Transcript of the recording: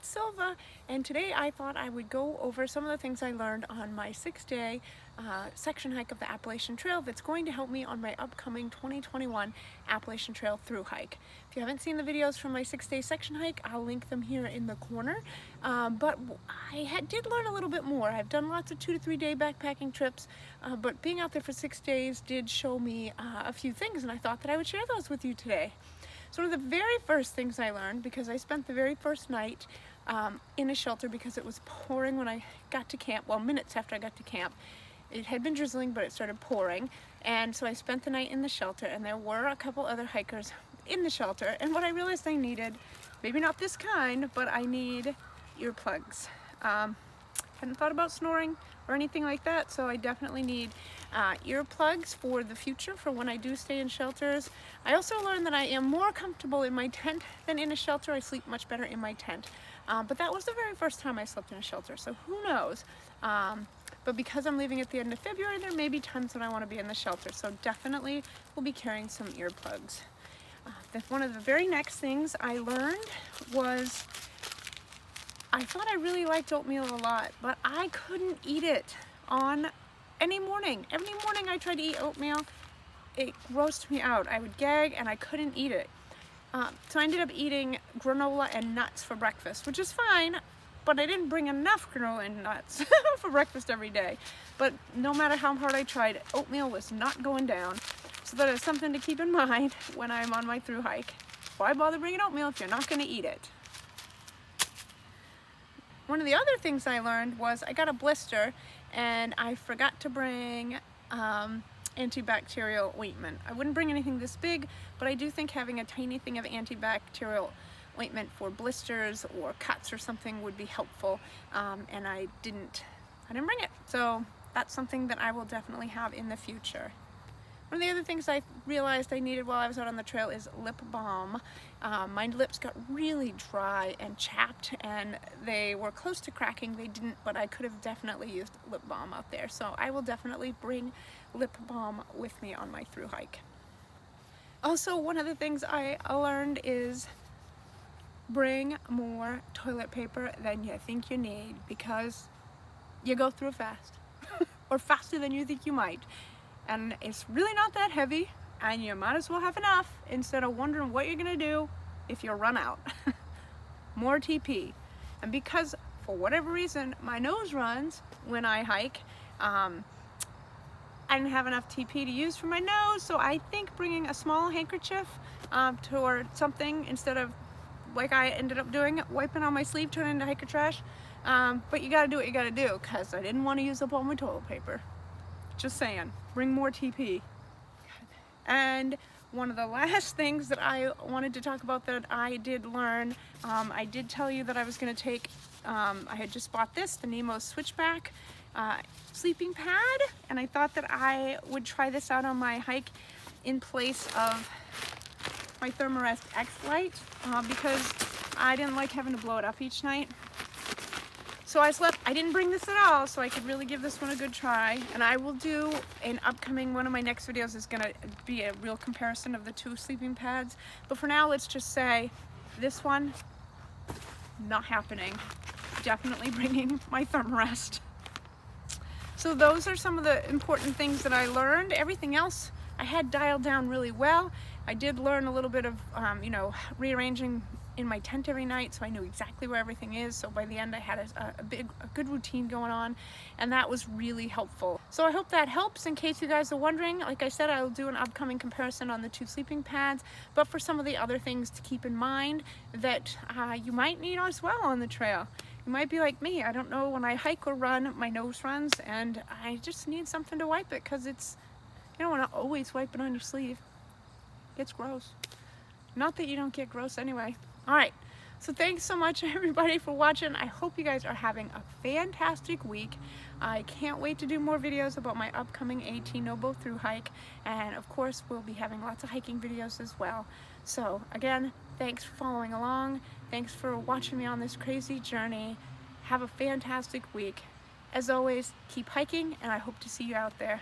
it's Silva, and today I thought I would go over some of the things I learned on my 6-day section hike of the Appalachian Trail that's going to help me on my upcoming 2021 Appalachian Trail through hike. If you haven't seen the videos from my 6-day section hike, I'll link them here in the corner. But I did learn a little bit more. I've done lots of 2 to 3 day backpacking trips, but being out there for 6 days did show me a few things, and I thought that I would share those with you today. So one of the very first things I learned, because I spent the very first night in a shelter because it was pouring when I got to camp, well, minutes after I got to camp. It had been drizzling, but it started pouring, and so I spent the night in the shelter, and there were a couple other hikers in the shelter, and what I realized I needed, maybe not this kind, but I need earplugs. Hadn't thought about snoring or anything like that, so I definitely need earplugs for the future, for when I do stay in shelters. I also learned that I am more comfortable in my tent than in a shelter. I sleep much better in my tent, but that was the very first time I slept in a shelter, so who knows. But because I'm leaving at the end of February, there may be times when I want to be in the shelter, so definitely we'll be carrying some earplugs. One of the very next things I learned was I thought I really liked oatmeal a lot, but I couldn't eat it on any morning. Every morning I tried to eat oatmeal, it grossed me out. I would gag and I couldn't eat it. So I ended up eating granola and nuts for breakfast, which is fine, but I didn't bring enough granola and nuts for breakfast every day. But no matter how hard I tried, oatmeal was not going down. So that is something to keep in mind when I'm on my through hike. Why bother bringing oatmeal if you're not going to eat it? One of the other things I learned was I got a blister and I forgot to bring antibacterial ointment. I wouldn't bring anything this big, but I do think having a tiny thing of antibacterial ointment for blisters or cuts or something would be helpful, and I didn't bring it. So that's something that I will definitely have in the future. One of the other things I realized I needed while I was out on the trail is lip balm. My lips got really dry and chapped, and they were close to cracking. They didn't, but I could have definitely used lip balm out there. So I will definitely bring lip balm with me on my through hike. Also, one of the things I learned is bring more toilet paper than you think you need, because you go through fast, or faster than you think you might. And it's really not that heavy, and you might as well have enough instead of wondering what you're gonna do if you run out. More TP. And because for whatever reason my nose runs when I hike, I didn't have enough TP to use for my nose, so I think bringing a small handkerchief or something, instead of like I ended up doing, wiping on my sleeve, turning into hiker trash. But you gotta do what you gotta do, because I didn't want to use up all my toilet paper. Just saying, bring more TP. And one of the last things that I wanted to talk about that I did learn, I did tell you that I was going to take, I had just bought this, the Nemo Switchback sleeping pad, and I thought that I would try this out on my hike in place of my Thermarest X Lite, because I didn't like having to blow it up each night. So I didn't bring this at all, so I could really give this one a good try. And I will do an upcoming, one of my next videos is gonna be a real comparison of the two sleeping pads. But for now, let's just say this one, not happening. Definitely bringing my Thermarest. So those are some of the important things that I learned. Everything else I had dialed down really well. I did learn a little bit of, rearranging in my tent every night, so I knew exactly where everything is. So by the end I had a good routine going on, and that was really helpful. So I hope that helps. In case you guys are wondering, like I said, I will do an upcoming comparison on the two sleeping pads, but for some of the other things to keep in mind that you might need as well on the trail. You might be like me, I don't know, when I hike or run, my nose runs, and I just need something to wipe it, because it's, you don't want to always wipe it on your sleeve. It's gross. Not that you don't get gross anyway. Alright, so thanks so much everybody for watching. I hope you guys are having a fantastic week. I can't wait to do more videos about my upcoming AT No-Bow through hike, and of course we'll be having lots of hiking videos as well. So again, thanks for following along. Thanks for watching me on this crazy journey. Have a fantastic week. As always, keep hiking, and I hope to see you out there.